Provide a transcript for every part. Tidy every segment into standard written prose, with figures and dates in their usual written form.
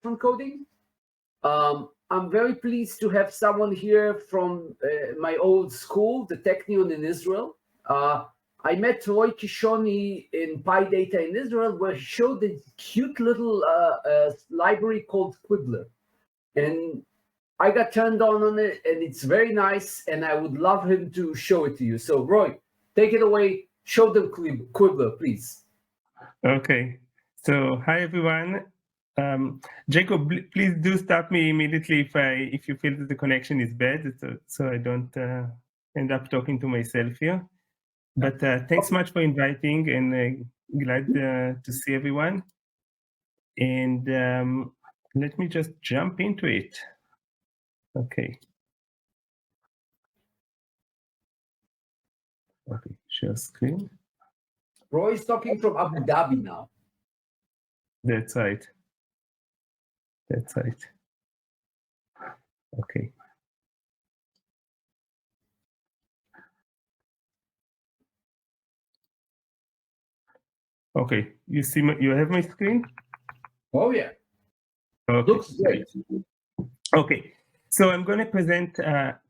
coding. I'm very pleased to have someone here from my old school, the Technion in Israel. I met Roy Kishony in PyData in Israel, where he showed a cute little library called Quibbler. And I got turned on it, and it's very nice, and I would love him to show it to you. So, Roy, take it away. Show them Quibbler, please. Okay. So, hi, everyone. Jacob, please do stop me immediately if you feel that the connection is bad, so I don't end up talking to myself here. But thanks much for inviting, and glad to see everyone. And let me just jump into it. Okay. Okay, share screen. Roy is talking from Abu Dhabi now. That's right. That's right. Okay. Okay, you see you have my screen? Oh yeah. Okay. Looks great. Okay, so I'm going to present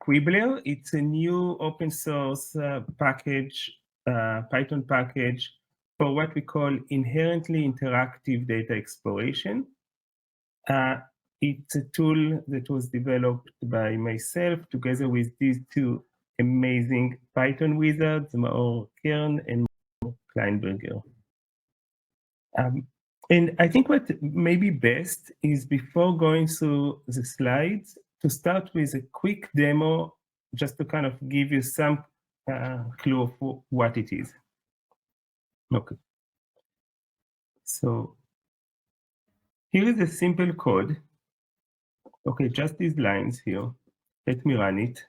Quibbler. It's a new open source package, Python package for what we call inherently interactive data exploration. It's a tool that was developed by myself together with these two amazing Python wizards, Maor Kern and Maor Kleinberger. And I think what may be best is, before going through the slides, to start with a quick demo, just to kind of give you some clue of what it is. Okay. So here is a simple code. Okay, just these lines here. Let me run it.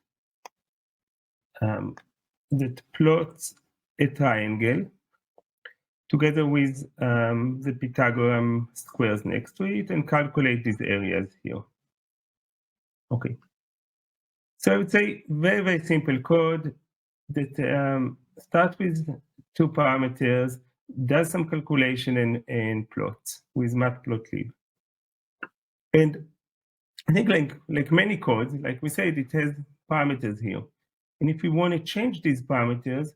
That plots a triangle together with the Pythagorean squares next to it, and calculate these areas here. Okay. So I would say very, very simple code that starts with two parameters, does some calculation and plots with matplotlib. And I think like many codes, like we said, it has parameters here. And if we want to change these parameters,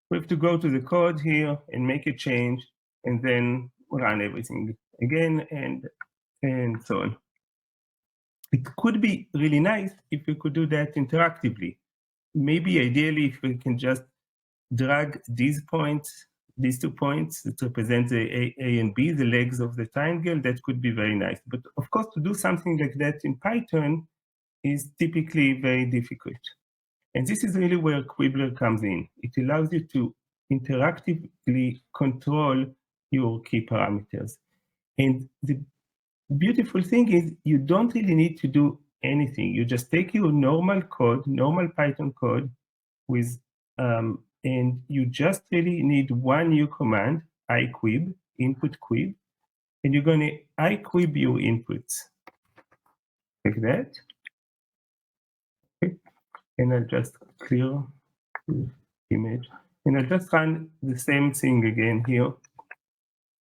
we have to go to the code here and make a change, and then run everything again, and so on. It could be really nice if we could do that interactively. Maybe ideally, if we can just drag these points, these 2 points that represent the A and B, the legs of the triangle, that could be very nice. But of course, to do something like that in Python is typically very difficult. And this is really where Quibbler comes in. It allows you to interactively control your key parameters. And the beautiful thing is, you don't really need to do anything. You just take your normal code, normal Python code, with and you just really need one new command, iquib, input quib, and you're going to iquib your inputs like that. Okay. And I'll just clear the image, and I'll just run the same thing again here.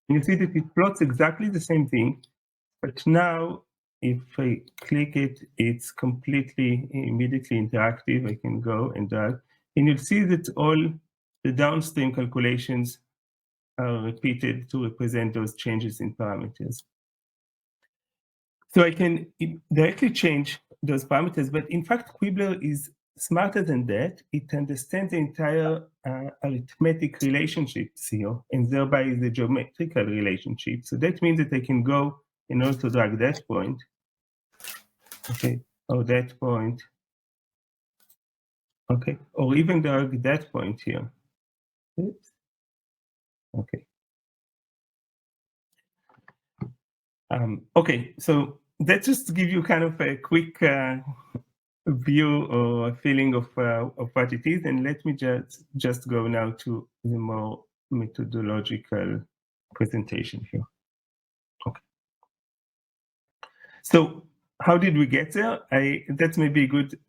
And you see that it plots exactly the same thing, but now if I click it, it's completely immediately interactive. I can go and drag, and you'll see that all the downstream calculations are repeated to represent those changes in parameters. So I can directly change those parameters, but in fact, Quibbler is smarter than that. It understands the entire arithmetic relationships here, and thereby the geometrical relationship. So that means that I can go and also drag that point, okay, or that point, okay, or even drag that point here. Oops. Okay. Okay, so that's just to give you kind of a quick view or a feeling of what it is, and let me just go now to the more methodological presentation here. Okay. So how did we get there? That's maybe a good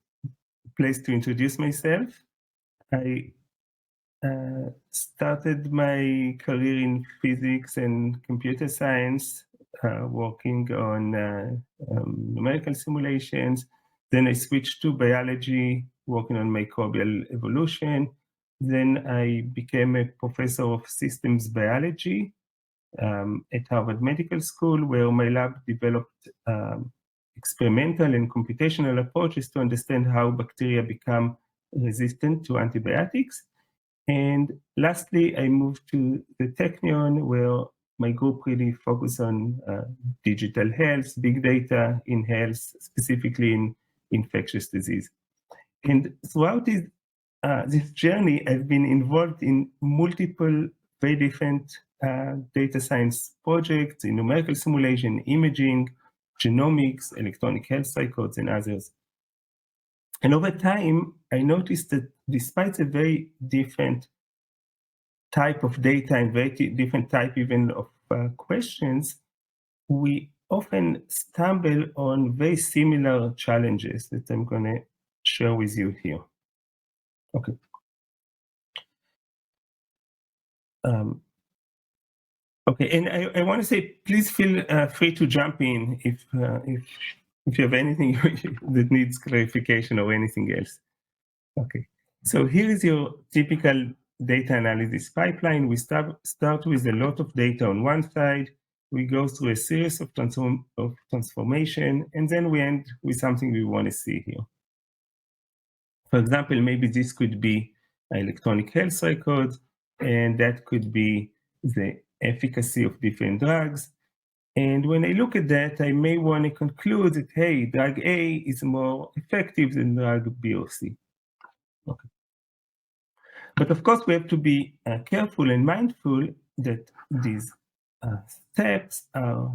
place to introduce myself. I started my career in physics and computer science working on numerical simulations. Then I switched to biology, working on microbial evolution. Then I became a professor of systems biology at Harvard Medical School, where my lab developed experimental and computational approaches to understand how bacteria become resistant to antibiotics. And lastly, I moved to the Technion, where my group really focused on digital health, big data in health, specifically in infectious disease. And throughout this journey, I've been involved in multiple very different data science projects in numerical simulation, imaging, genomics, electronic health records, and others. And over time, I noticed that despite a very different type of data and very different type even of questions, we often stumble on very similar challenges that I'm going to share with you here. Okay. Okay, and I want to say, please feel free to jump in if you have anything that needs clarification or anything else. Okay, so here is your typical data analysis pipeline. We start with a lot of data on one side. We go through a series of transformation, and then we end with something we want to see here. For example, maybe this could be electronic health records, and that could be the efficacy of different drugs. And when I look at that, I may want to conclude that, hey, drug A is more effective than drug B or C. Okay. But of course, we have to be careful and mindful that these steps are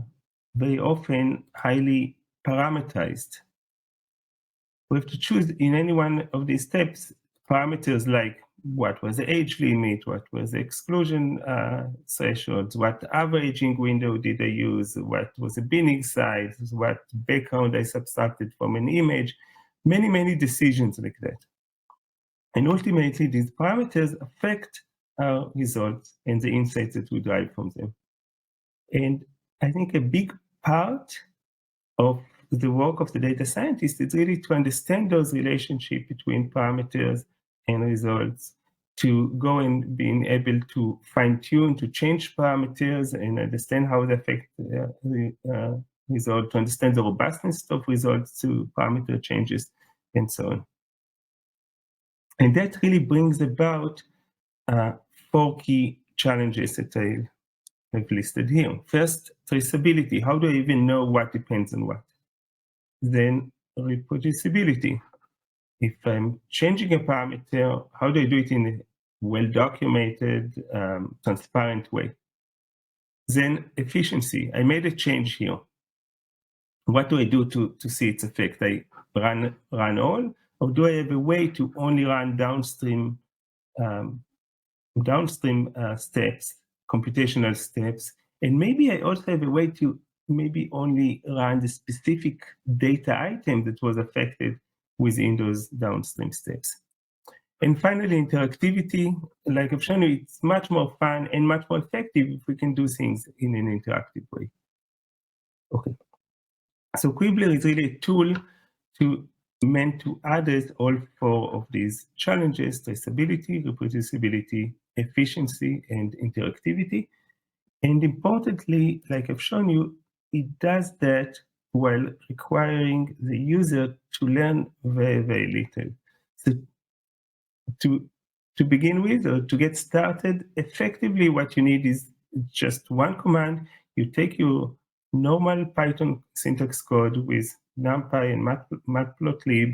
very often highly parameterized. We have to choose in any one of these steps parameters like what was the age limit, what was the exclusion thresholds, what averaging window did I use, what was the binning size, what background I subtracted from an image, many decisions like that. And ultimately, these parameters affect our results and the insights that we derive from them. And I think a big part of the work of the data scientist is really to understand those relationships between parameters and results, to go and being able to fine-tune, to change parameters and understand how they affect the result, to understand the robustness of results to parameter changes, and so on. And that really brings about 4 key challenges that I've listed here. First, traceability. How do I even know what depends on what? Then reproducibility. If I'm changing a parameter, how do I do it in a well-documented, transparent way? Then efficiency. I made a change here. What do I do to see its effect? I run all, or do I have a way to only run downstream steps, computational steps? And maybe I also have a way to maybe only run the specific data item that was affected within those downstream steps. And finally, interactivity. Like I've shown you, it's much more fun and much more effective if we can do things in an interactive way. Okay. So Quibbler is really a tool meant to address all 4 of these challenges: traceability, reproducibility, efficiency, and interactivity. And importantly, like I've shown you, it does that while requiring the user to learn very little. So to begin with, or to get started, effectively what you need is just one command. You take your normal Python syntax code with NumPy and matplotlib,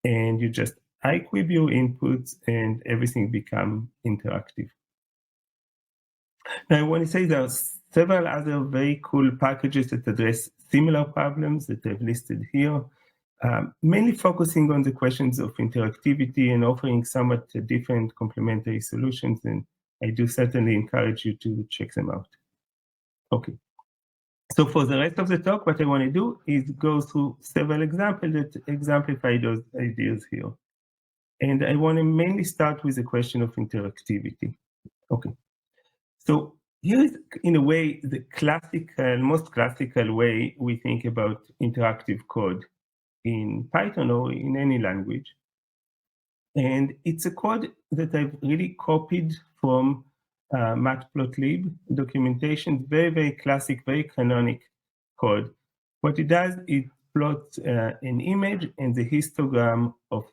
and you just iQuib your inputs, and everything becomes interactive. Now, I want to say there are several other very cool packages that address similar problems that I've listed here, mainly focusing on the questions of interactivity and offering somewhat different complementary solutions. And I do certainly encourage you to check them out. Okay. So for the rest of the talk, what I want to do is go through several examples that exemplify those ideas here. And I want to mainly start with the question of interactivity. Okay. So here is, in a way, the most classical way we think about interactive code in Python or in any language. And it's a code that I've really copied from matplotlib documentation, very, very classic, very canonic code. What it does, it plots an image and the histogram of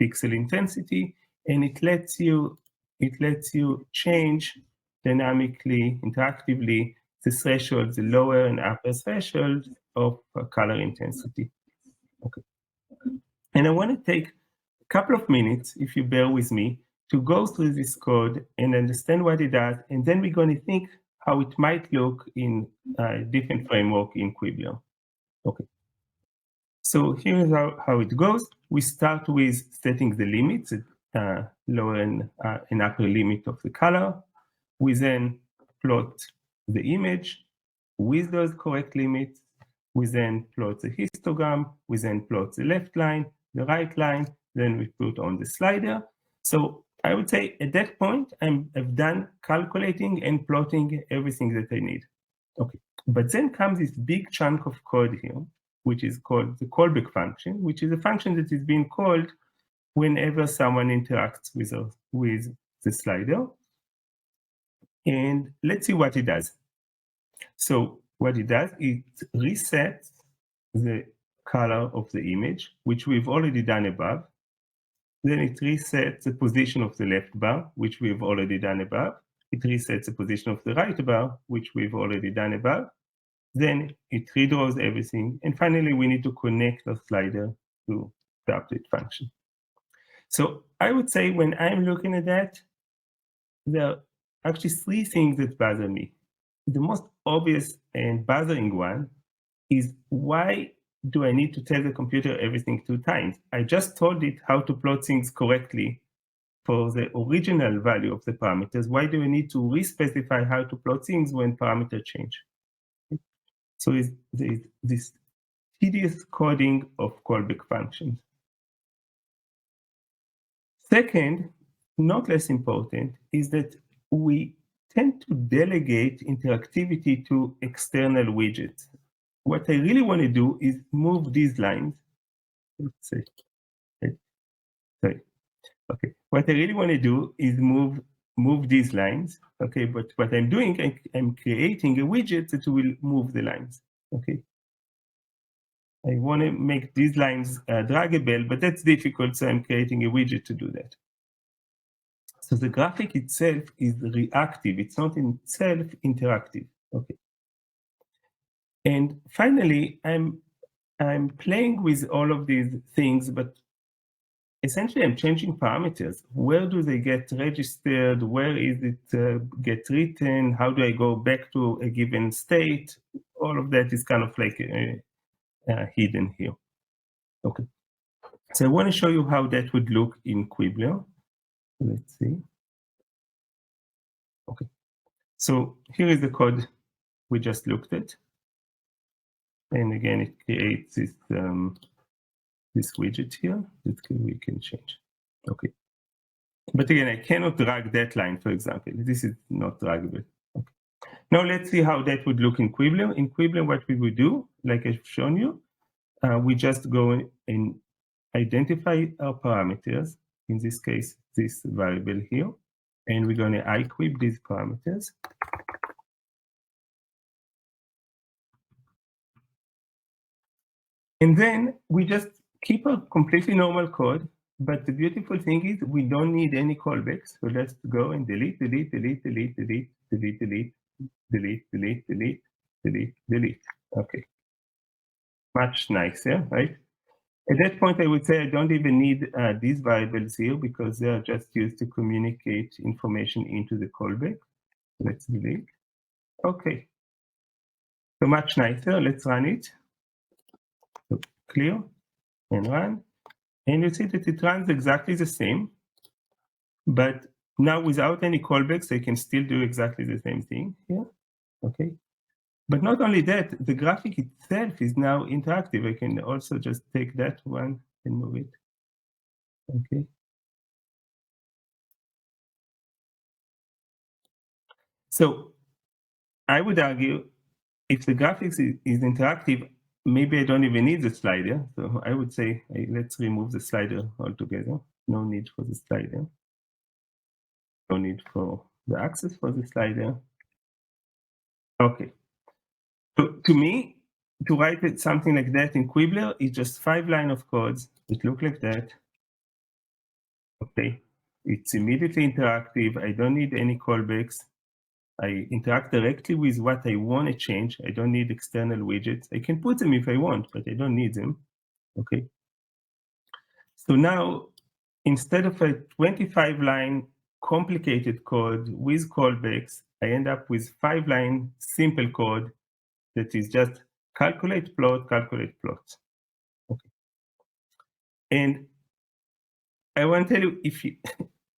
pixel intensity, and it lets you change dynamically, interactively, the threshold, the lower and upper threshold of color intensity. Okay. And I want to take a couple of minutes, if you bear with me, to go through this code and understand what it does, and then we're going to think how it might look in a different framework in Quibbler. Okay. So here is how it goes. We start with setting the limits, lower and upper limit of the color. We then plot the image with those correct limits. We then plot the histogram. We then plot the left line, the right line. Then we put on the slider. So I would say at that point, I've done calculating and plotting everything that I need. Okay. But then comes this big chunk of code here, which is called the callback function, which is a function that is being called whenever someone interacts with the slider. And let's see what it does. So what it does, it resets the color of the image, which we've already done above. Then it resets the position of the left bar, which we've already done above. It resets the position of the right bar, which we've already done above. Then it redraws everything. And finally, we need to connect the slider to the update function. So I would say when I'm looking at that, there are actually three things that bother me. The most obvious and bothering one is, why do I need to tell the computer everything 2 times? I just told it how to plot things correctly for the original value of the parameters. Why do I need to re-specify how to plot things when parameters change? So there is this tedious coding of callback functions. Second, not less important, is that we tend to delegate interactivity to external widgets. What I really want to do is move these lines. Let's say, sorry. Okay. What I really want to do is move these lines. Okay, but what I'm doing, I'm creating a widget that will move the lines. Okay. I want to make these lines draggable, but that's difficult, so I'm creating a widget to do that. So the graphic itself is reactive. It's not in itself interactive. Okay. And finally, I'm playing with all of these things, but essentially I'm changing parameters. Where do they get registered? Where is it get written? How do I go back to a given state? All of that is kind of like hidden here. Okay. So I want to show you how that would look in Quibbler. Let's see. Okay. So here is the code we just looked at. And again, it creates this, this widget here that we can change. Okay. But again, I cannot drag that line, for example. This is not draggable. Okay. Now let's see how that would look in Quibbler. In Quibbler, what we would do, like I've shown you, we just go and identify our parameters. In this case, this variable here. And we're going to iQuib these parameters. And then we just keep a completely normal code. But the beautiful thing is we don't need any callbacks. So let's go and delete, delete, delete, delete, delete, delete, delete, delete, delete, delete, delete, delete. Okay. Much nicer, right? At that point, I would say I don't even need these variables here because they are just used to communicate information into the callback. Let's delete. Okay. So much nicer. Let's run it. So clear and run. And you see that it runs exactly the same, but now without any callbacks, I can still do exactly the same thing here. Okay. But not only that, the graphic itself is now interactive. I can also just take that one and move it. Okay. So I would argue if the graphics is interactive, maybe I don't even need the slider. So I would say, let's remove the slider altogether. No need for the slider. No need for the access for the slider. Okay. So to me, to write something like that in Quibbler is just 5 lines of codes that look like that. Okay. It's immediately interactive. I don't need any callbacks. I interact directly with what I want to change. I don't need external widgets. I can put them if I want, but I don't need them. Okay. So now, instead of a 25-line complicated code with callbacks, I end up with 5-line simple code that is just calculate plot, calculate plot. Okay. And I want to tell you,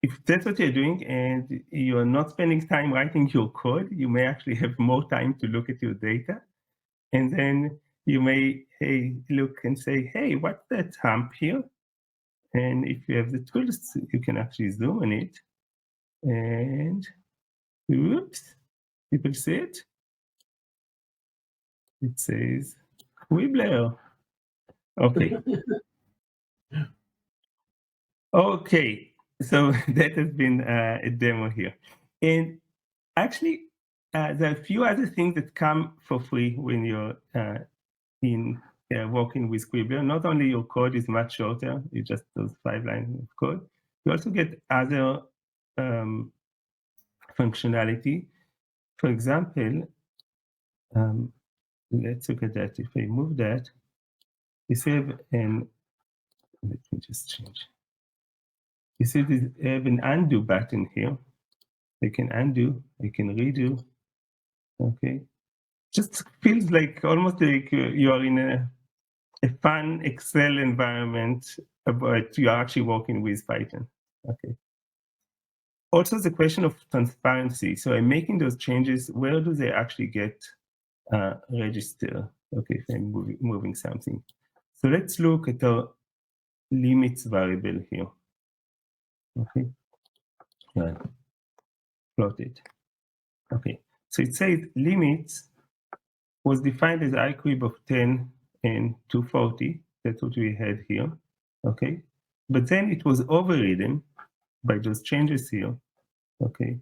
if that's what you're doing and you're not spending time writing your code, you may actually have more time to look at your data. And then you may look and say, hey, what's that hump here? And if you have the tools, you can actually zoom on it. And oops, people see it? It says quibbler. Okay. Okay, so that has been a demo here. And actually, there are a few other things that come for free when you're working with Quibbler. Not only your code is much shorter, it's just those 5 lines of code. You also get other functionality. For example, let's look at that. If I move that, you have an, let me just change. You see we have an undo button here. I can undo, I can redo. Okay. Just feels like almost like you are in a fun Excel environment, but you are actually working with Python. Okay. Also, the question of transparency. So I'm making those changes. Where do they actually get registered? Okay, if I'm moving something. So let's look at our limits variable here. Okay. Right. Plot it. Okay. So it says limits was defined as iQuib of 10 and 240. That's what we had here. Okay. But then it was overridden by those changes here. Okay.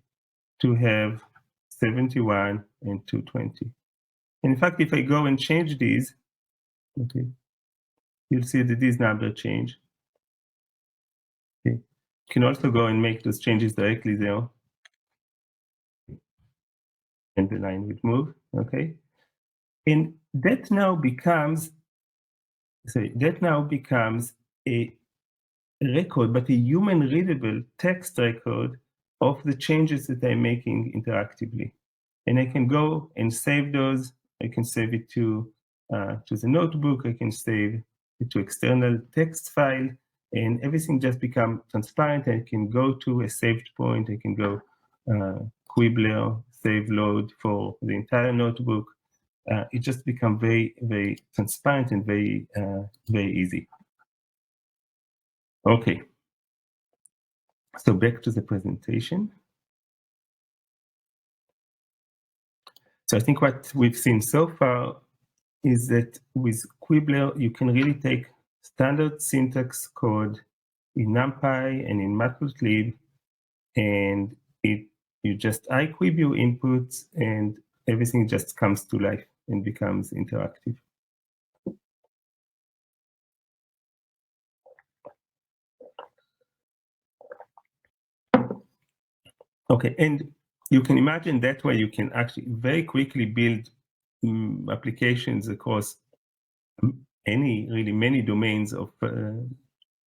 To have 71 and 220. In fact, if I go and change these, okay, you'll see that these numbers change. Okay. You can also go and make those changes directly there. And the line would move. Okay. And that now becomes a record, but a human readable text record of the changes that I'm making interactively. And I can go and save those. I can save it to the notebook. I can save it to external text file, and everything just becomes transparent. I can go to a saved point. I can go Quibbler, save load for the entire notebook. It just becomes very, very transparent and very, very easy. Okay. So back to the presentation. So I think what we've seen so far is that with Quibbler, you can really take standard syntax code in NumPy and in Matplotlib, and you just iQuib your inputs, and everything just comes to life and becomes interactive. Okay, and you can imagine that way you can actually very quickly build applications across many domains of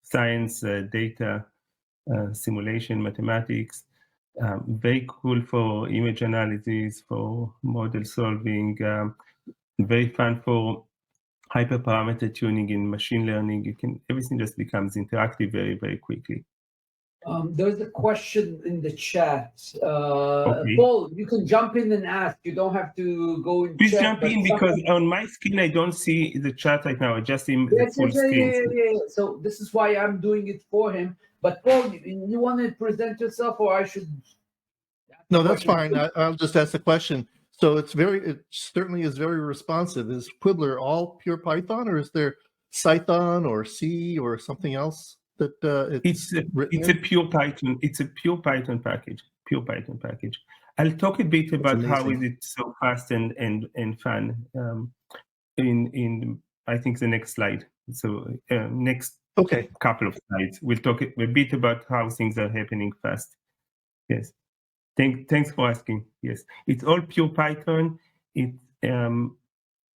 science, data, simulation, mathematics. Very cool for image analysis, for model solving, very fun for hyperparameter tuning in machine learning. Everything just becomes interactive very, very quickly. There's a question in the chat. Okay. Paul, you can jump in and ask. You don't have to go in. Please jump in, because on my screen I don't see the chat right now. I just see the full screen. Yeah. So this is why I'm doing it for him. But Paul, you want to present yourself, or I should? No, that's fine. I'll just ask the question. So it certainly is very responsive. Is Quibbler all pure Python, or is there Python or C or something else that It's a pure Python. It's a pure Python package. Pure Python package. I'll talk a bit about how is it so fast and fun in I think the next slide. So next couple of slides, we'll talk a bit about how things are happening fast. Yes. Thanks for asking. Yes, it's all pure Python. And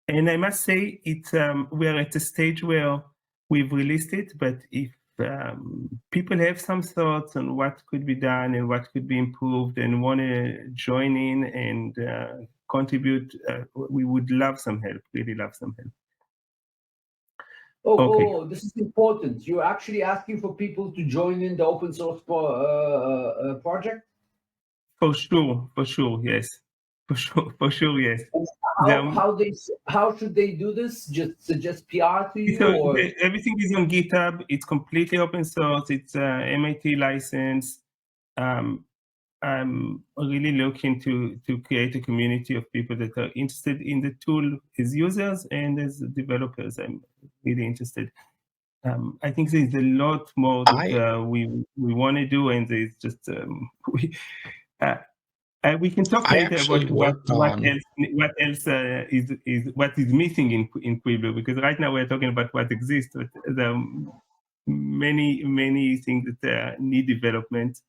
I must say, we are at a stage where we've released it. But if people have some thoughts on what could be done and what could be improved, and want to join in and contribute, we would love some help. Really love some help. This is important. You're actually asking for people to join in the open source project? For sure, yes. For sure, yes. How should they do this? Just PR to you? So or? Everything is on GitHub. It's completely open source. It's MIT license. I'm really looking to create a community of people that are interested in the tool as users and as developers. I'm really interested. I think there's a lot more that we want to do, and there's just we can talk later about what else is missing in Quibbler, because right now we're talking about what exists, but there are many things that need development.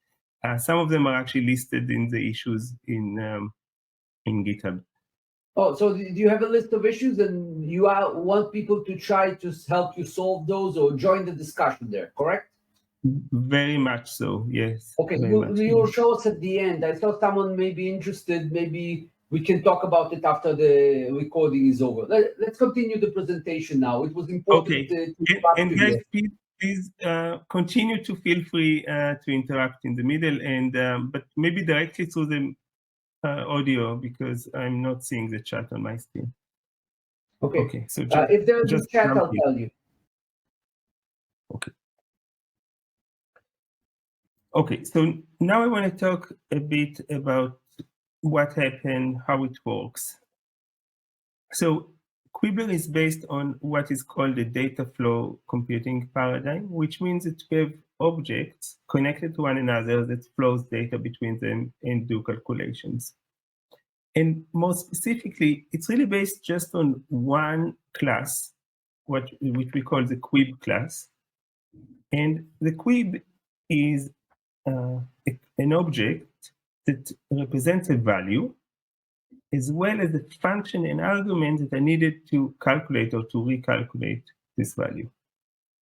Some of them are actually listed in the issues in GitHub. Oh, so do you have a list of issues, and you want people to try to help you solve those or join the discussion there, correct? Very much so, yes. Okay, you'll show us at the end. I thought someone may be interested. Maybe we can talk about it after the recording is over. Let's continue the presentation now. It was important to and guys, please continue to feel free to interact in the middle, and but maybe directly through the audio, because I'm not seeing the chat on my screen. Okay. So if there's a chat, I'll tell you. Okay, so now I want to talk a bit about what happened, how it works. So Quibbler is based on what is called the data flow computing paradigm, which means that we have objects connected to one another that flows data between them and do calculations. And more specifically, it's really based just on one class, which we call the quib class. And the quib is an object that represents a value, as well as a function and argument that are needed to calculate or to recalculate this value.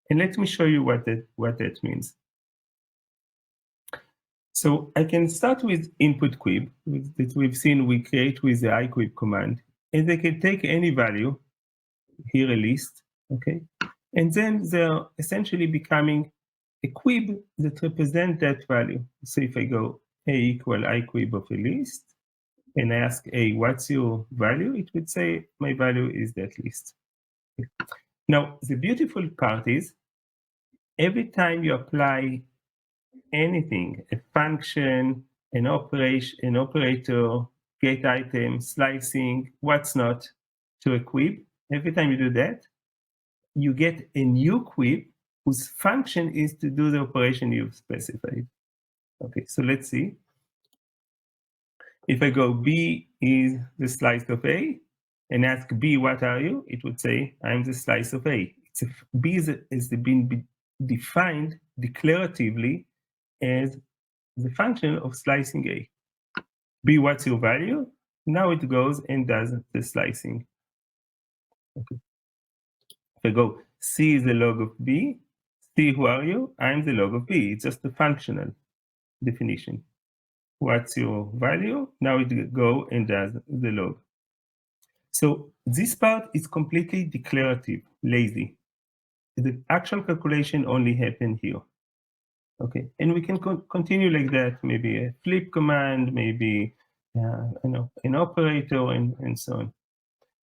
And let me show you what that means. So I can start with input quib that we've seen we create with the iquib command, and they can take any value, here a list, okay? And then they're essentially becoming a quib that represents that value. So if I go a equal iquib of a list, and I ask A, what's your value? It would say, my value is that list. Now, the beautiful part is, every time you apply anything, a function, an operator, get item, slicing, what's not, to a quib, every time you do that, you get a new quib whose function is to do the operation you've specified. Okay, so let's see. If I go B is the slice of A, and ask B, what are you? It would say, I'm the slice of A. B has been defined declaratively as the function of slicing A. B, what's your value? Now it goes and does the slicing. Okay. If I go C is the log of B, C, who are you? I'm the log of B. It's just a functional definition. What's your value? Now it go and does the log. So this part is completely declarative, lazy. The actual calculation only happened here. Okay, and we can continue like that. Maybe a flip command, maybe an operator, and so on.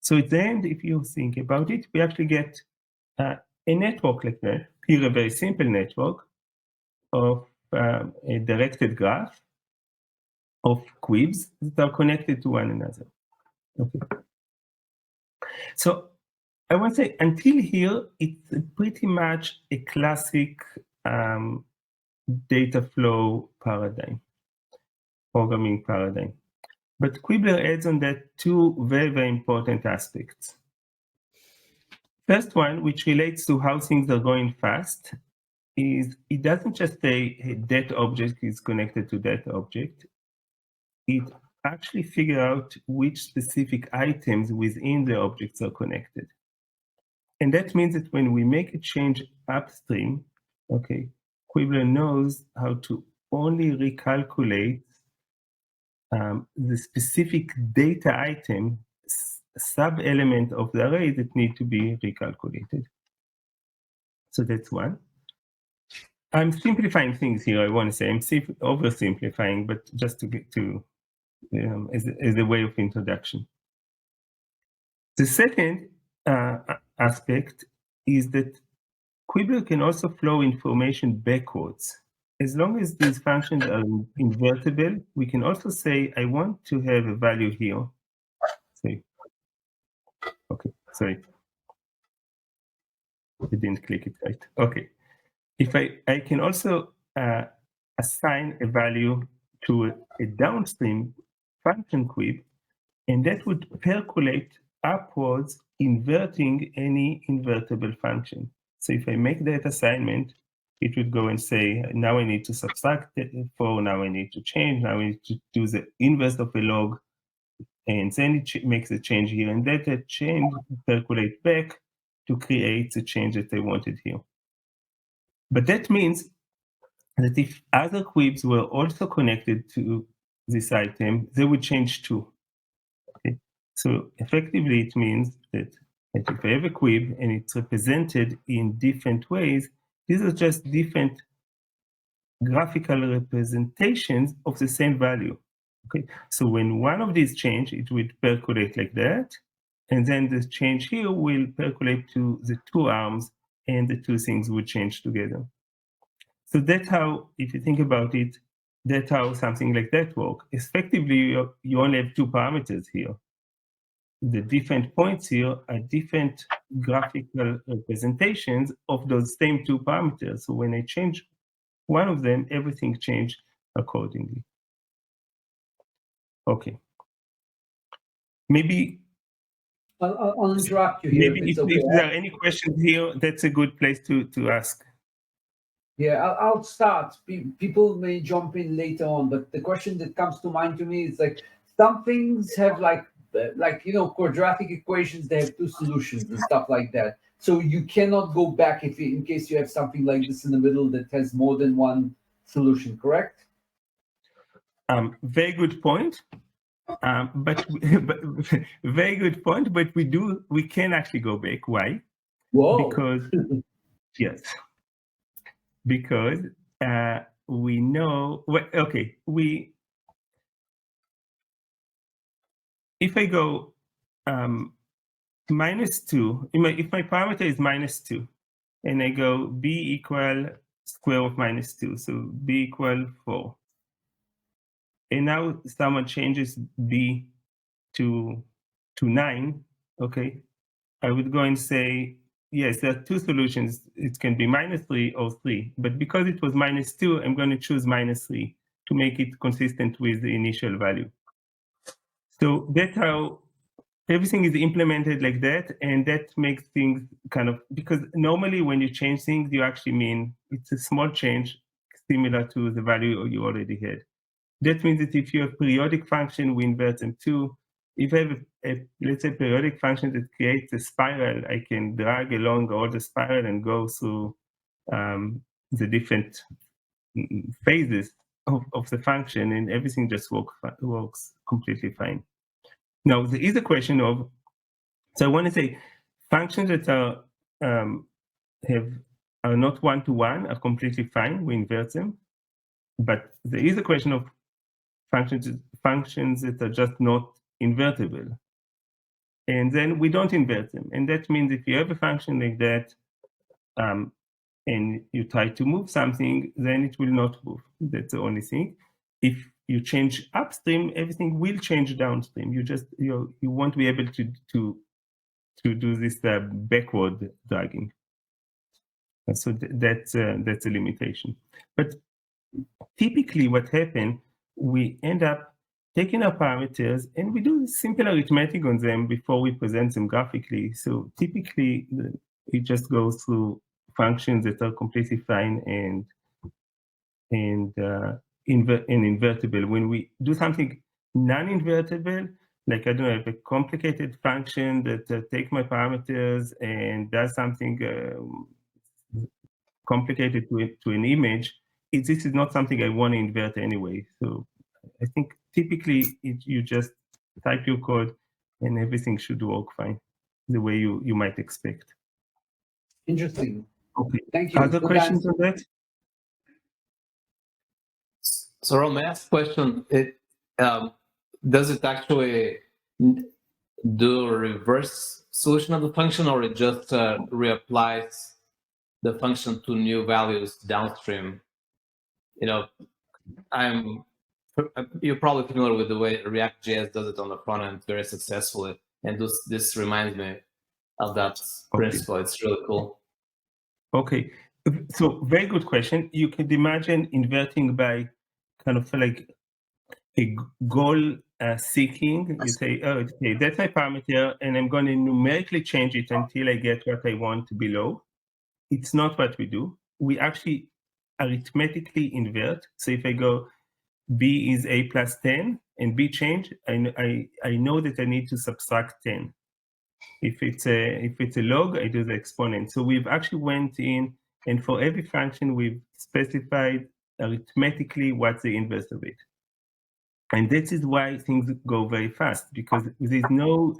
So at the end, if you think about it, we actually get a network like that. Here, a very simple network of a directed graph of quibs that are connected to one another. Okay. So I want to say until here, it's pretty much a classic data flow paradigm, programming paradigm. But Quibbler adds on that two very, very important aspects. First one, which relates to how things are going fast, is it doesn't just say, hey, that object is connected to that object. It actually figures out which specific items within the objects are connected. And that means that when we make a change upstream, okay, Quibbler knows how to only recalculate the specific data item, sub-element of the array that need to be recalculated. So that's one. I'm simplifying things here, I want to say. I'm oversimplifying, but just to get to, as a way of introduction. The second aspect is that Quibbler can also flow information backwards. As long as these functions are invertible, we can also say, I want to have a value here. Say, okay, sorry. I didn't click it right. Okay. If I can also assign a value to a downstream function quib, and that would percolate upwards, inverting any invertible function. So if I make that assignment, it would go and say, now I need to subtract 4, now I need to change, now I need to do the inverse of a log, and then it makes a change here, and that change percolate back to create the change that I wanted here. But that means that if other quibs were also connected to this item, they would change too. Okay? So effectively, it means that if I have a quib and it's represented in different ways, these are just different graphical representations of the same value. Okay, so when one of these change, it would percolate like that, and then the change here will percolate to the two arms, and the two things would change together. So that's how, if you think about it, that's how something like that works. Effectively, you only have two parameters here. The different points here are different graphical representations of those same two parameters. So when I change one of them, everything changed accordingly. Okay. Maybe I'll interrupt you here. Maybe if okay. there are any questions here, that's a good place to ask. Yeah, I'll start. People may jump in later on, but the question that comes to mind to me is like, some things have like quadratic equations. They have two solutions and stuff like that. So you cannot go back in case you have something like this in the middle that has more than one solution. Correct? Very good point. But very good point. But we can actually go back. Why? Whoa. Because yes. Because we know, well, okay, if I go -2, if my parameter is -2, and I go b equal square of -2, so b equal 4, and now someone changes b to 9, okay, I would go and say, yes, there are two solutions. It can be -3 or 3, but because it was -2, I'm going to choose -3 to make it consistent with the initial value. So that's how everything is implemented like that, and that makes things kind of, because normally when you change things, you actually mean it's a small change similar to the value you already had. That means that if you have periodic function, we invert them too. If I have let's say, periodic function that creates a spiral, I can drag along all the spiral and go through the different phases of the function, and everything just works completely fine. Now, there is a question of, so I want to say, functions that are not one-to-one are completely fine. We invert them, but there is a question of functions that are just not invertible, and then we don't invert them. And that means if you have a function like that, and you try to move something, then it will not move. That's the only thing. If you change upstream, everything will change downstream. You won't be able to do this backward dragging. So that's a limitation. But typically what happens, we end up taking our parameters and we do simple arithmetic on them before we present them graphically. So typically it just goes through functions that are completely fine and invertible. When we do something non-invertible, like I don't know, I have a complicated function that take my parameters and does something complicated to an image, this is not something I want to invert anyway. So I think typically you just type your code and everything should work fine, the way you might expect. Interesting. Okay. Thank you. Other questions on that? So Ron, may I ask a question? Does it actually do a reverse solution of the function, or it just reapplies the function to new values downstream? You know, you're probably familiar with the way React.js does it on the front end very successfully, and this reminds me of that principle. It's really cool. Okay, so very good question. You can imagine inverting by kind of like a goal seeking. You say, oh, okay, that's my parameter, and I'm going to numerically change it until I get what I want below. It's not what we do. We actually arithmetically invert. So if I go b is a plus 10 and b change, I know that I need to subtract 10. If it's a log, I do the exponent. So we've actually went in, and for every function, we've specified arithmetically what's the inverse of it. And this is why things go very fast, because there's no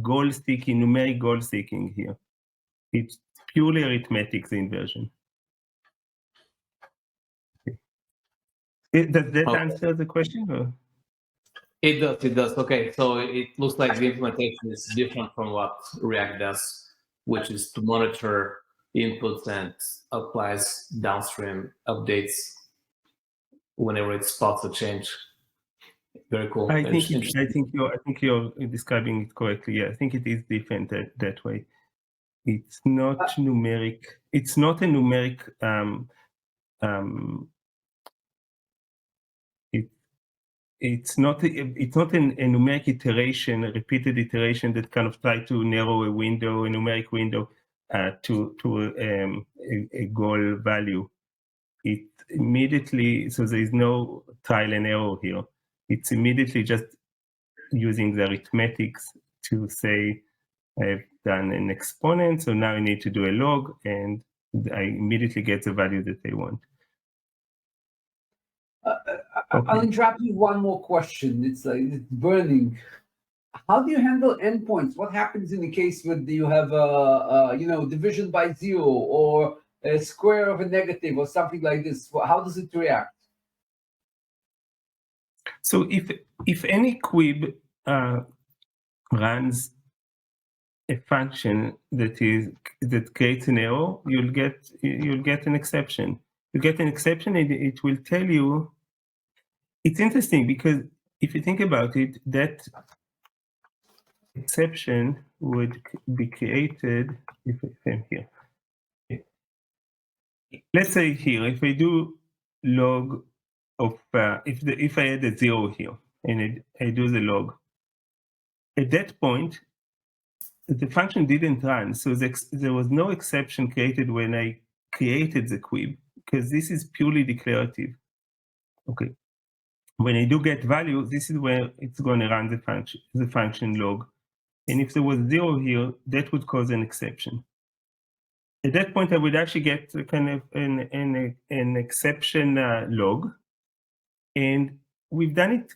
goal seeking, numeric goal seeking here. It's purely arithmetic, the inversion. Okay. Does that answer the question? Or? It does. Okay, so it looks like the implementation is different from what React does, which is to monitor inputs and applies downstream updates whenever it spots a change. Very cool. I think you're describing it correctly. Yeah, I think it is different that way. It's not numeric. It's not a numeric. It's not a numeric iteration, a repeated iteration that kind of try to narrow a numeric window to a goal value. It immediately, so there is no trial and error here. It's immediately just using the arithmetics to say, I've done an exponent, so now I need to do a log, and I immediately get the value that I want. Okay. I'll interrupt you one more question. It's burning. How do you handle endpoints? What happens in the case where you have division by 0 or a square of a negative or something like this? How does it react? So if any quib runs a function that creates an error, you'll get an exception. You get an exception, and it will tell you. It's interesting because if you think about it, that exception would be created if I'm here. Let's say here, if I do log of if I add a 0 here and I do the log, at that point the function didn't run, so there was no exception created when I created the quib, because this is purely declarative. Okay. When I do get value, this is where it's going to run the function log. And if there was 0 here, that would cause an exception. At that point, I would actually get a kind of an exception log. And we've done it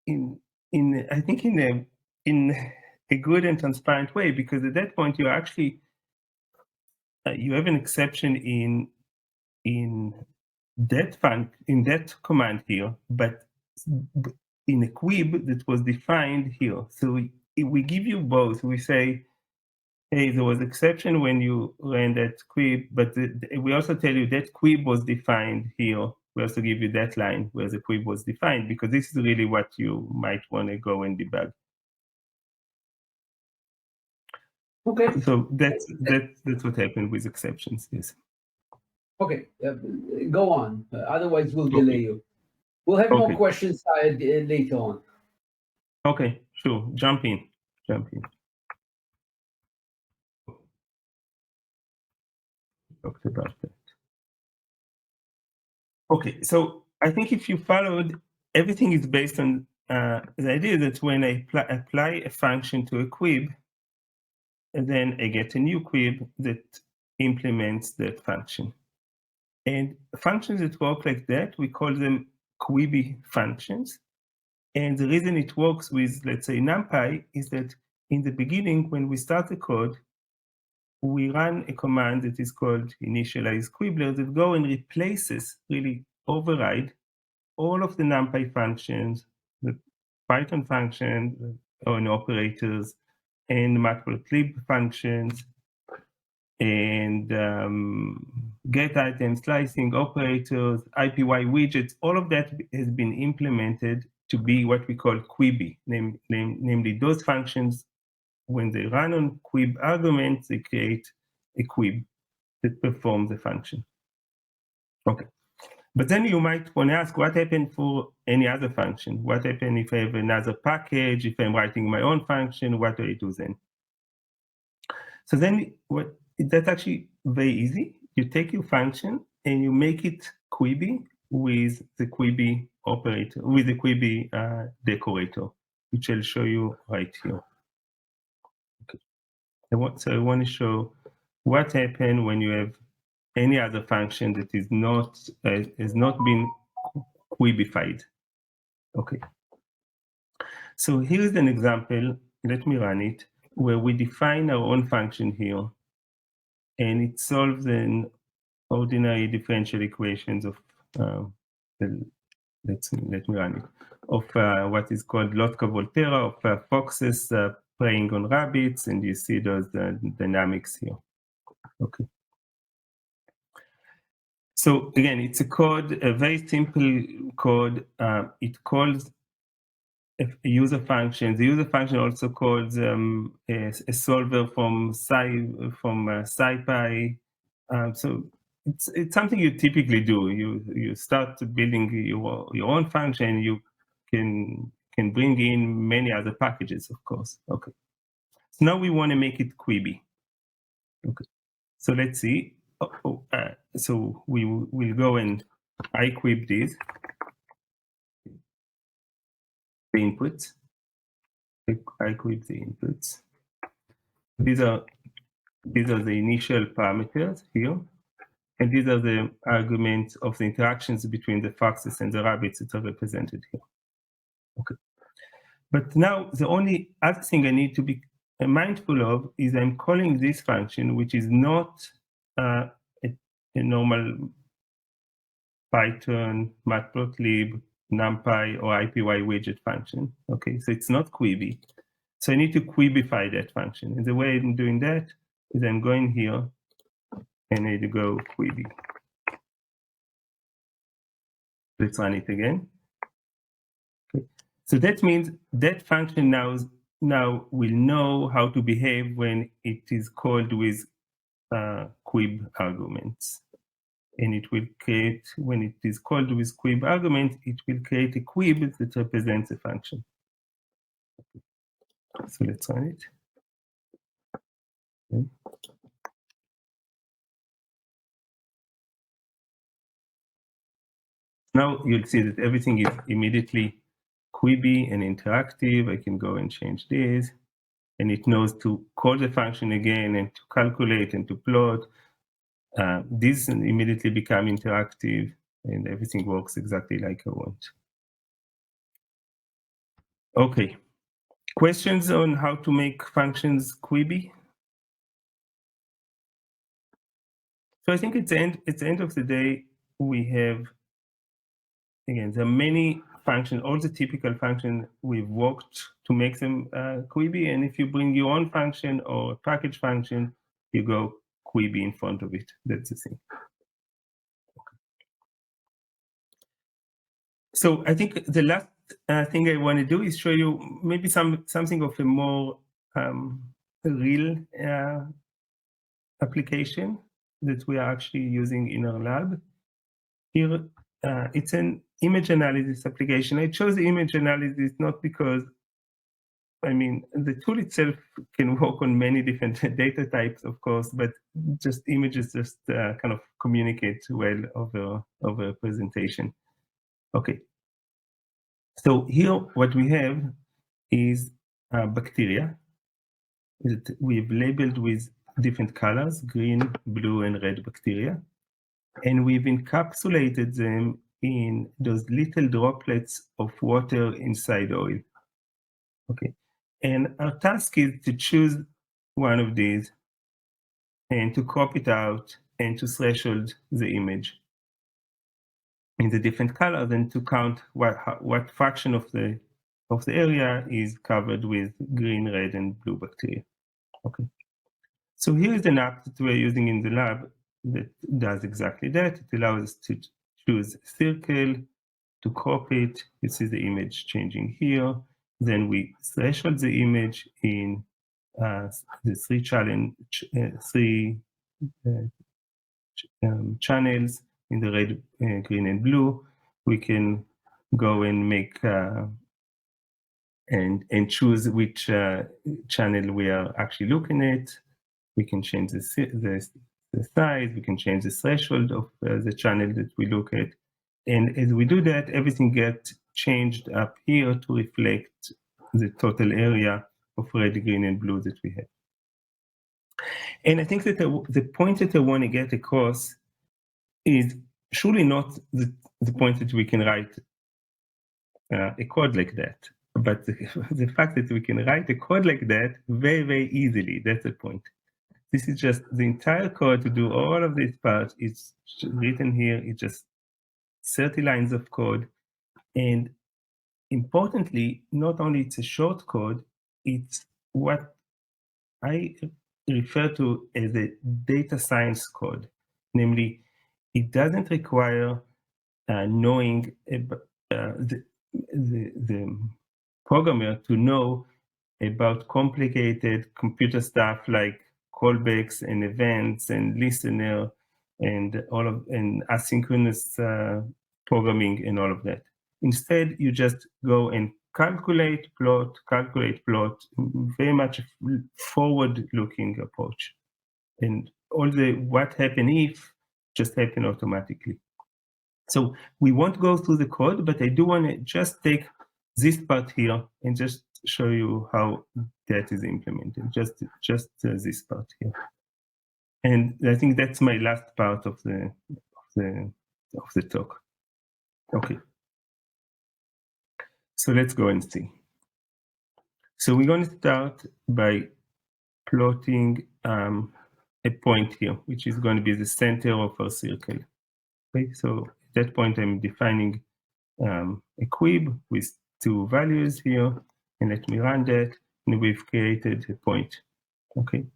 I think in a good and transparent way, because at that point you actually you have an exception in that command here, but in a quib that was defined here. So we give you both. We say, hey, there was exception when you ran that quib, but we also tell you that quib was defined here we also give you that line where the quib was defined, because this is really what you might want to go and debug. Okay. So that's what happened with exceptions. Yes. Okay. Go on. Otherwise, we'll delay you. We'll have more Okay. questions later on. Okay, sure. Jump in. Talked about that. Okay, so I think if you followed, everything is based on the idea that when I apply a function to a quib, and then I get a new quib that implements that function. And functions that work like that, we call them quibby functions. And the reason it works with, let's say, NumPy is that in the beginning, when we start the code, we run a command that is called initialize quibbler that go and replaces, really override, all of the NumPy functions, the Python functions, and operators, and matplotlib functions, and get item slicing operators, IPY widgets. All of that has been implemented to be what we call quibby, namely those functions, when they run on quib arguments, they create a quib that performs the function. Okay. But then you might want to ask, what happened for any other function? What happened if I have another package? If I'm writing my own function, what do I do then? So then that's actually very easy. You take your function and you make it quibby with the quibby operator, with the quibby decorator, which I'll show you right here. Okay. So I want to show what happened when you have any other function that is not has not been quibified. Okay. So here is an example. Let me run it, where we define our own function here, and it solves an ordinary differential equations of let me run it, of what is called Lotka-Volterra, of foxes preying on rabbits, and you see those dynamics here. Okay. So again, it's a code, a very simple code. It calls a user function. The user function also calls a solver from SciPy. So it's something you typically do. You start building your own function. You can bring in many other packages, of course. Okay. So now we want to make it quibby. Okay. So let's see. So we will go and iQuib these, the inputs. iQuib the inputs. These are the initial parameters here, and these are the arguments of the interactions between the foxes and the rabbits that are represented here. Okay. But now the only other thing I need to be mindful of is I'm calling this function, which is not a normal Python, matplotlib, NumPy, or IPY widget function. Okay, so it's not quibby. So I need to quibify that function. And the way I'm doing that is I'm going here and I need to go quibby. Let's run it again. Okay. So that means that function now will know how to behave when it is called with quib arguments. And it will create, when it is called with quib argument, it will create a quib that represents a function. So let's run it. Okay. Now you'll see that everything is immediately quibby and interactive. I can go and change this, and it knows to call the function again and to calculate and to plot. These immediately become interactive, and everything works exactly like I want. Okay. Questions on how to make functions quibby? So I think it's the end of the day, we have, again, there are many functions, all the typical functions we've worked to make them quibby. And if you bring your own function or a package function, you go quibby in front of it. That's the thing. So I think the last thing I want to do is show you maybe something of a more real application that we are actually using in our lab. Here, it's an image analysis application. I chose image analysis not because, I mean, the tool itself can work on many different data types, of course, but just images just kind of communicate well over a presentation. Okay. So here, what we have is bacteria that we've labeled with different colors, green, blue, and red bacteria. And we've encapsulated them in those little droplets of water inside oil. Okay. And our task is to choose one of these and to crop it out and to threshold the image in the different colors and to count what fraction of the area is covered with green, red, and blue bacteria. Okay. So here is an app that we're using in the lab that does exactly that. It allows us to choose a circle, to crop it. You see the image changing here. Then we threshold the image in the three channels in the red, green, and blue. We can go and make and choose which channel we are actually looking at. We can change the size. We can change the threshold of the channel that we look at. And as we do that, everything gets changed up here to reflect the total area of red, green, and blue that we have. And I think that the point that I want to get across is surely not the point that we can write a code like that, but the fact that we can write a code like that very, very easily, that's the point. This is just the entire code to do all of this part. It's written here. It's just 30 lines of code. And importantly, not only it's a short code, it's what I refer to as a data science code. Namely, it doesn't require knowing the programmer to know about complicated computer stuff like callbacks and events and listener and asynchronous programming and all of that. Instead, you just go and calculate, plot, very much a forward-looking approach. And all the what happened if just happen automatically. So we won't go through the code, but I do want to just take this part here and just show you how that is implemented, just this part here. And I think that's my last part of the talk. Okay. So let's go and see. So we're going to start by plotting a point here, which is going to be the center of our circle. Okay, so at that point, I'm defining a quib with two values here, and let me run that, and we've created a point. Okay.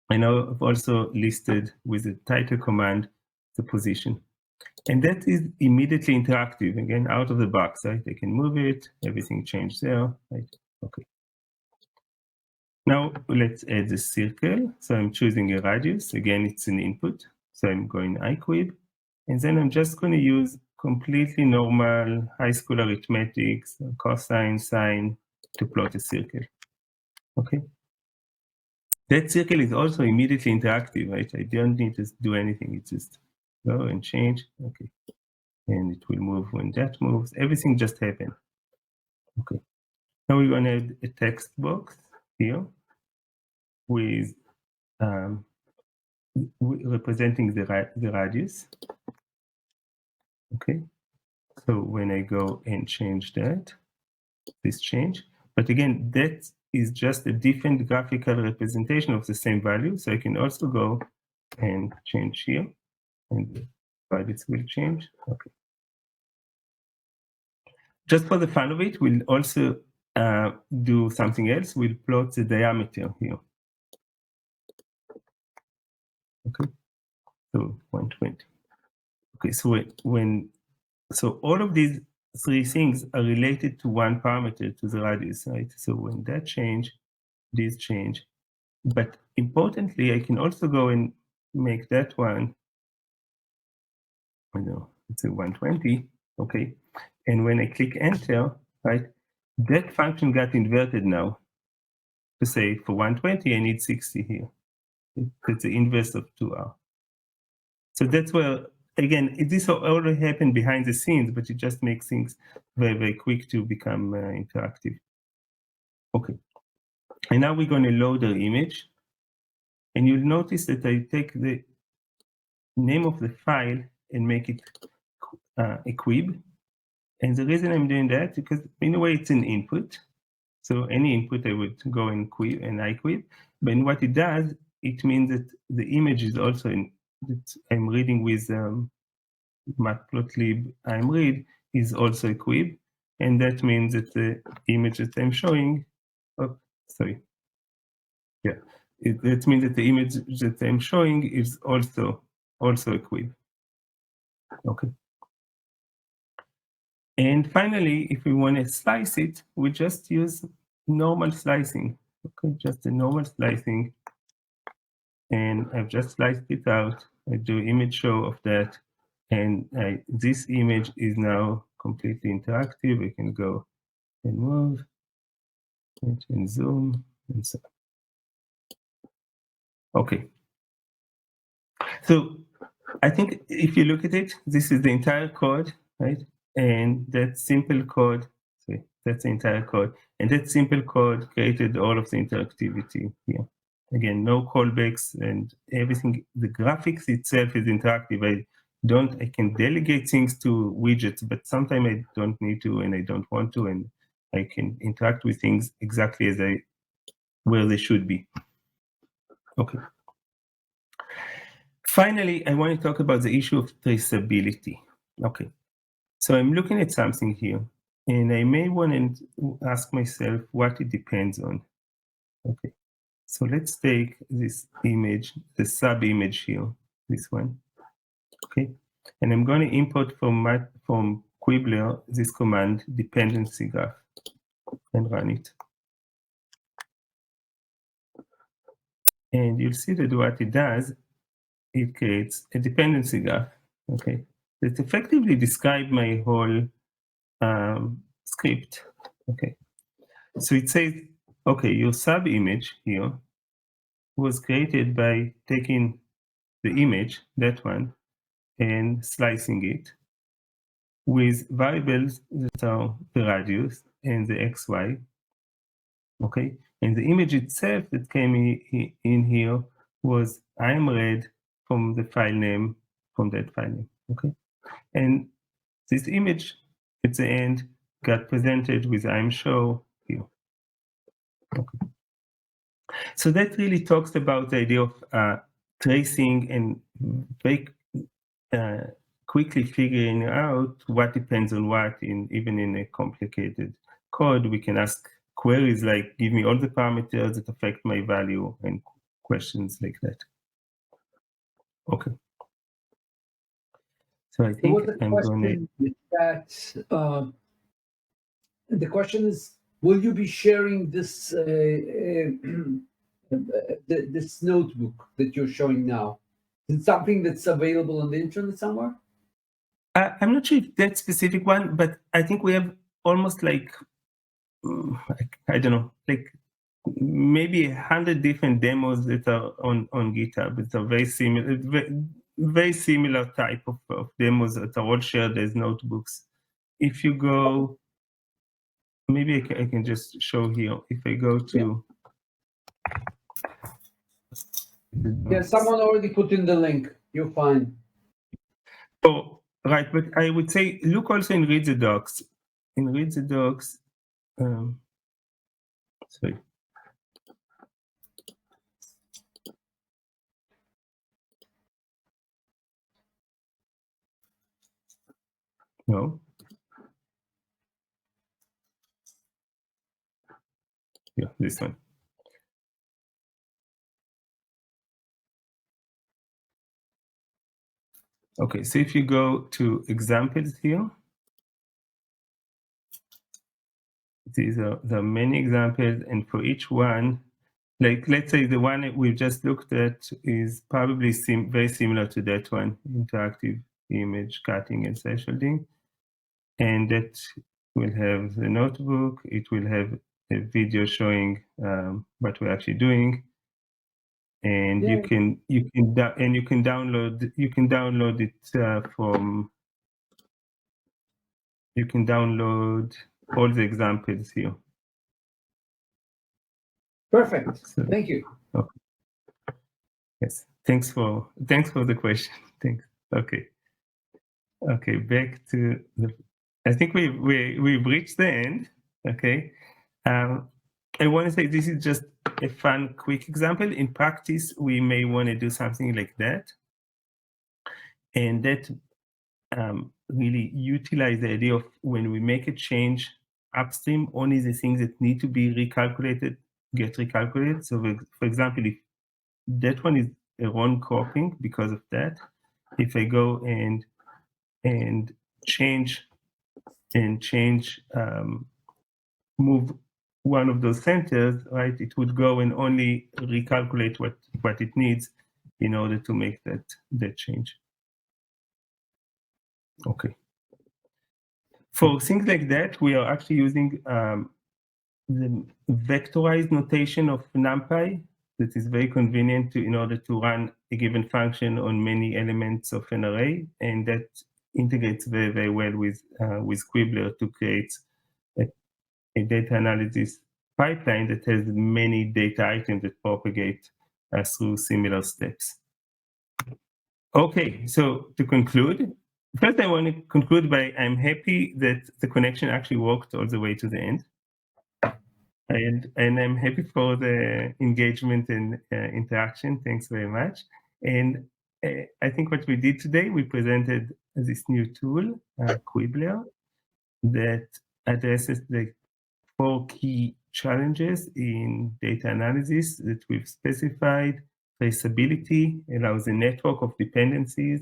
I now I've also listed with the title command the position. And that is immediately interactive, again, out of the box, right? I can move it, everything changed there, right? Okay. Now let's add the circle. So I'm choosing a radius. Again, it's an input. So I'm going iQuib. And then I'm just going to use completely normal high school arithmetics, cosine, sine, to plot a circle. Okay. That circle is also immediately interactive, right? I don't need to do anything. It's just go and change. Okay. And it will move when that moves. Everything just happened. Okay. Now we're going to add a text box here with representing the radius. Okay. So when I go and change that, this change. But again, that is just a different graphical representation of the same value. So I can also go and change here, and the values will change. Okay. Just for the fun of it, we'll also do something else. We'll plot the diameter here. Okay, so 120. Okay, so when So all of these three things are related to one parameter, to the radius, right? So when that change, these change. But importantly, I can also go and make that one, I know, it's a 120, okay? And when I click enter, right, that function got inverted now to say for 120, I need 60 here. It's the inverse of 2R. So that's where, again, this already happened behind the scenes, but it just makes things very, very quick to become interactive. Okay. And now we're going to load our image. And you'll notice that I take the name of the file and make it a quib. And the reason I'm doing that, because in a way it's an input. So any input I would go and quib and iQuib. But what it does, it means that the image is also that I'm reading with matplotlib imread is also a quib. And that means that the image that I'm showing, that means that the image that I'm showing is also a quib. Okay. And finally, if we want to slice it, we just use normal slicing. Okay, just a normal slicing. And I've just sliced it out. I do image show of that. And this image is now completely interactive. I can go and move and zoom and so on. Okay. So I think if you look at it, this is the entire code, right? And that simple code, that's the entire code. And that simple code created all of the interactivity here. Again, no callbacks and everything. The graphics itself is interactive. I can delegate things to widgets, but sometimes I don't need to and I don't want to, and I can interact with things exactly as where they should be. Okay. Finally, I want to talk about the issue of traceability. Okay. So I'm looking at something here, and I may want to ask myself what it depends on. Okay, so let's take this image, the sub-image here, this one. Okay, and I'm going to import from Quibbler this command, dependency graph, and run it. And you'll see that what it does, it creates a dependency graph. Okay, that effectively describes my whole script. Okay, so it says, okay, your sub image here was created by taking the image, that one, and slicing it with variables that are the radius and the xy. Okay, and the image itself that came in here was I'm read from the file name, from that file name. Okay, and this image at the end got presented with I'm show here. Okay. So that really talks about the idea of tracing and very quickly figuring out what depends on what. Even in a complicated code, we can ask queries like, give me all the parameters that affect my value, and questions like that. Okay. So I think I'm going to... The question is, will you be sharing this this notebook that you're showing now? Is it something that's available on the internet somewhere? I'm not sure if that specific one, but I think we have almost like, I don't know, like maybe 100 different demos that are on GitHub. It's a very similar, very similar type of demos that are all shared as notebooks. If you go, maybe I can just show here. If I go to... Yeah, someone already put in the link. You're fine. Oh, right. But I would say, look also in Read the Docs. In Read the Docs, sorry. No. Yeah, this one. Okay, so if you go to examples here, these are the many examples, and for each one, like let's say the one that we've just looked at is probably very similar to that one, interactive image cutting and scaffolding, and that will have the notebook. It will have a video showing what we're actually doing, and you can download it from. You can download all the examples here. Perfect. So, Thank you. okay. Yes. Thanks for the question. Thanks. Okay. Okay. Back to the. I think we've reached the end. Okay. I want to say this is just a fun, quick example. In practice, we may want to do something like that, and that really utilize the idea of when we make a change upstream, only the things that need to be recalculated get recalculated. So, for example, if that one is a wrong cropping because of that, if I go and change move one of those centers, right, it would go and only recalculate what it needs in order to make that change. Okay. For things like that, we are actually using the vectorized notation of NumPy that is very convenient in order to run a given function on many elements of an array, and that integrates very, very well with Quibbler to create a data analysis pipeline that has many data items that propagate through similar steps. Okay, so to conclude, first I want to conclude by I'm happy that the connection actually worked all the way to the end. And I'm happy for the engagement and interaction. Thanks very much. And I think what we did today, we presented this new tool, Quibbler, that addresses the 4 key challenges in data analysis that we've specified. Traceability allows a network of dependencies.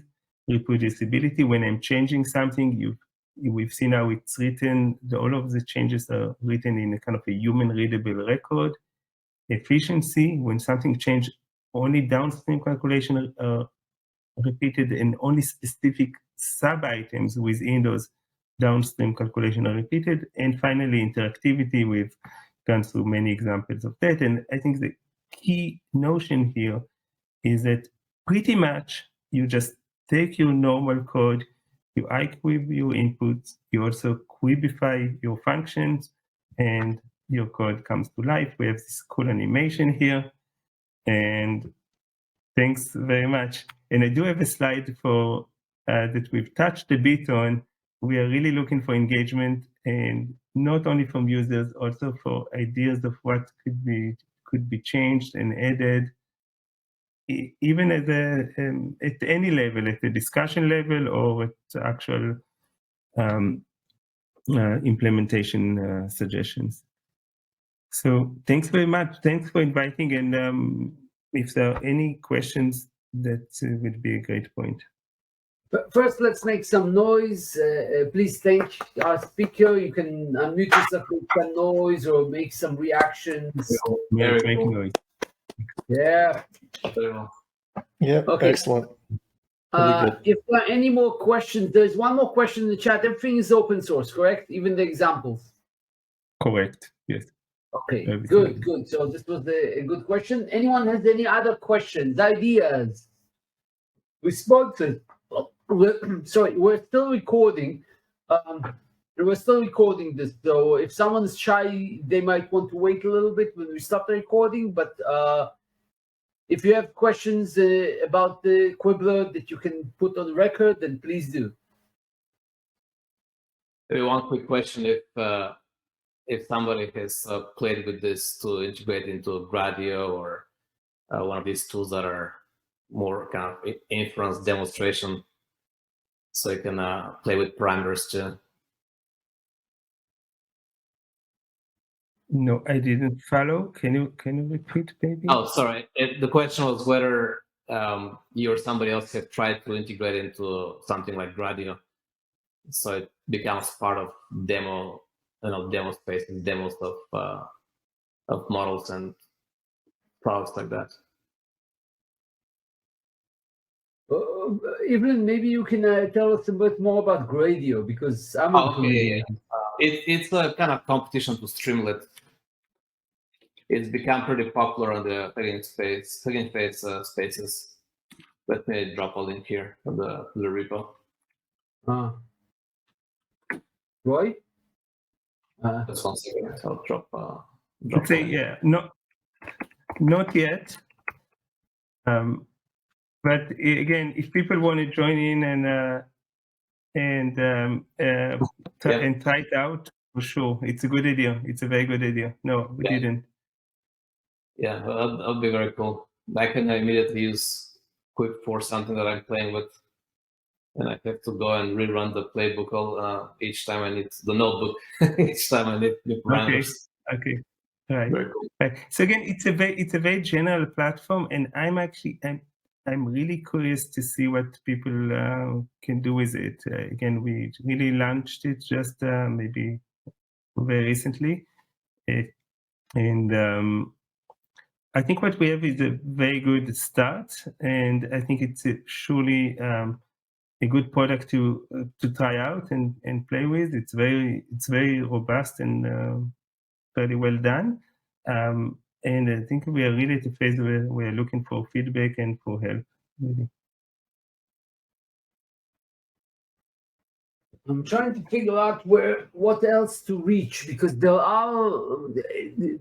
Reproducibility, when I'm changing something, we've seen how it's written, all of the changes are written in a kind of a human readable record. Efficiency, when something changed, only downstream calculation are repeated and only specific sub-items within those downstream calculation are repeated. And finally, interactivity, we've gone through many examples of that. And I think the key notion here is that pretty much you just take your normal code, you iQuib your inputs, you also quibify your functions, and your code comes to life. We have this cool animation here, and thanks very much. And I do have a slide for that we've touched a bit on. We are really looking for engagement, and not only from users, also for ideas of what could be changed and added, even at any level, at the discussion level or at actual implementation suggestions. So thanks very much. Thanks for inviting. And if there are any questions, that would be a great point. First, let's make some noise. Please thank our speaker. You can unmute yourself, make some noise, or make some reactions. Make noise. Yeah. Yeah, Okay. excellent. Good. If there are any more questions, there's one more question in the chat. Everything is open source, correct? Even the examples. Correct. Yes. Okay. Good. So this was a good question. Anyone has any other questions, ideas, responses? Sorry, we're still recording. We're still recording this, so if someone's shy, they might want to wait a little bit when we stop the recording. But if you have questions about the Quibbler that you can put on record, then please do. One quick question: if somebody has played with this to integrate into Gradio or one of these tools that are more kind of inference demonstration, so you can play with parameters too. No, I didn't follow. Can you repeat, maybe? Oh, sorry. The question was whether you or somebody else have tried to integrate into something like Gradio, so it becomes part of demo spaces, demos of models and products like that. Evelyn, maybe you can tell us a bit more about Gradio, because I'm not familiar. It's a kind of competition to Streamlit. It's become pretty popular on the Hugging Face spaces. Let me drop a link here for the repo. Roy? Just 1 second. I'll drop. Okay, yeah, not yet. But again, if people want to join in and try it out, for sure, it's a good idea. It's a very good idea. No, we didn't. Yeah, that'll be very cool. I can immediately use Quick for something that I'm playing with, and I have to go and rerun the playbook each time I need the notebook. Each time I need new parameters. Okay. Right. Very cool. Right. So again, it's a very general platform, and I'm really curious to see what people can do with it. Again, we really launched it just maybe very recently, and I think what we have is a very good start, and I think it's surely a good product to try out and play with. It's very robust and very well done. And I think we are really at a phase where we are looking for feedback and for help. Really. I'm trying to figure out what else to reach, because the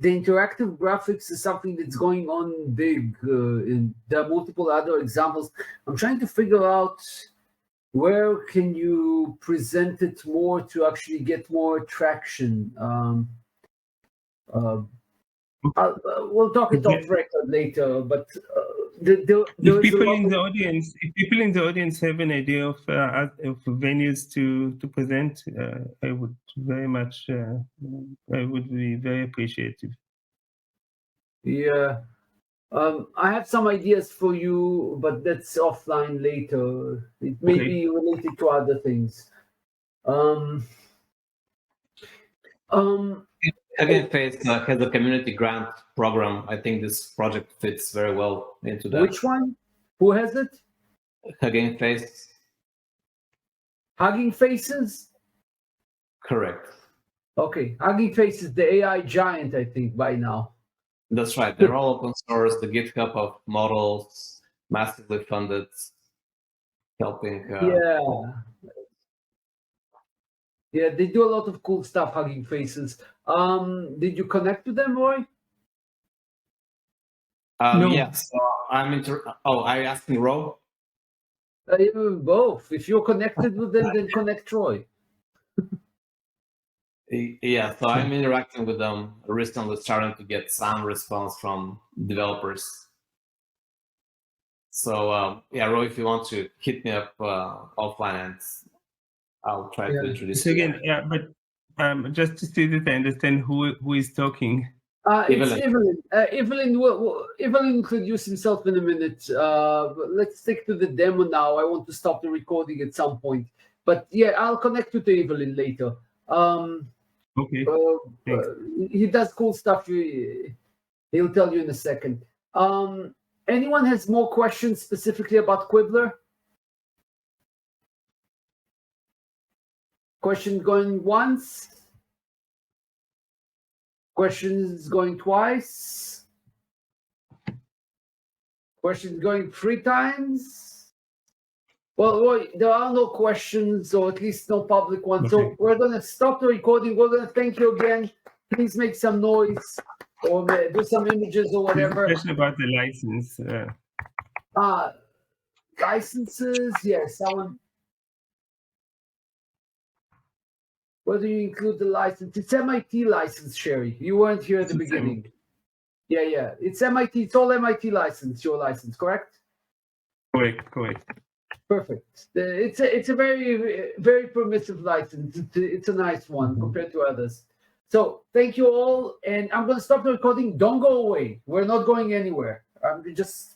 interactive graphics is something that's going on big. And there are multiple other examples. I'm trying to figure out where can you present it more to actually get more traction. We'll talk it off record later, but if people in the audience have an idea of venues to present, I would very much I would be very appreciative. Yeah, I have some ideas for you, but that's offline later. It may be related to other things. Hugging Face has a community grant program. I think this project fits very well into that. Which one? Who has it? Hugging Face. Hugging Faces? Correct. Okay, Hugging Face is the AI giant, I think, by now. That's right. They're all open source. The GitHub of models, massively funded, helping. Yeah, they do a lot of cool stuff, Hugging Faces. Did you connect to them, Roy? No. Yes. I'm are you asking Ro? Both. If you're connected with them, then connect Roy. Yeah, so I'm interacting with them recently, starting to get some response from developers. So Roy, if you want to hit me up offline, and I'll try to introduce you. Again, but just to see that I understand who is talking. It's Evelyn. Evelyn introduce himself in a minute. Let's stick to the demo now. I want to stop the recording at some point. But yeah, I'll connect you to Evelyn later. Okay. He does cool stuff. He'll tell you in a second. Anyone has more questions specifically about Quibbler? Question going once. Questions going twice. Questions going 3 times. Well, Roy, there are no questions, or at least no public ones. Okay. So we're going to stop the recording. We're going to thank you again. Please make some noise or do some images or whatever. Question about the license. Licenses, yes. Where do you include the license? It's MIT license, Sherry. You weren't here at the beginning. Yeah. It's MIT. It's all MIT license, your license, correct? Correct. Perfect. It's a very, very permissive license. It's a nice one compared to others. So thank you all. And I'm going to stop the recording. Don't go away. We're not going anywhere. I'm just